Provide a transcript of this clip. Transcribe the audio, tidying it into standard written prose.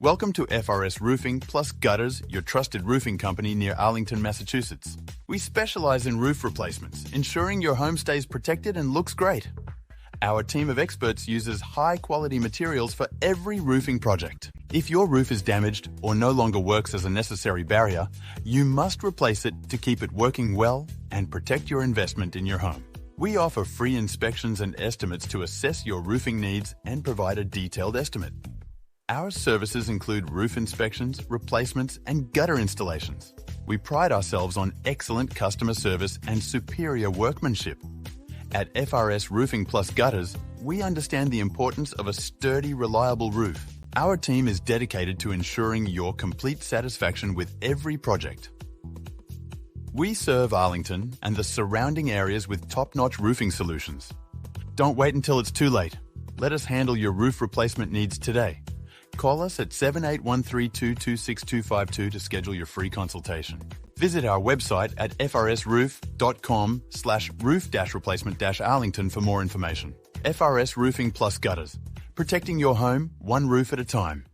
Welcome to FRS Roofing+Gutters, your trusted roofing company near Arlington, Massachusetts. We specialize in roof replacements, ensuring your home stays protected and looks great. Our team of experts uses high-quality materials for every roofing project. If your roof is damaged or no longer works as a necessary barrier, you must replace it to keep it working well and protect your investment in your home. We offer free inspections and estimates to assess your roofing needs and provide a detailed estimate. Our services include roof inspections, replacements, and gutter installations. We pride ourselves on excellent customer service and superior workmanship. At FRS Roofing+Gutters, we understand the importance of a sturdy, reliable roof. Our team is dedicated to ensuring your complete satisfaction with every project. We serve Arlington and the surrounding areas with top-notch roofing solutions. Don't wait until it's too late. Let us handle your roof replacement needs today. Call us at 7813226252 to schedule your free consultation. Visit our website at frsroof.com/roof-replacement-Arlington for more information. FRS Roofing+Gutters, protecting your home one roof at a time.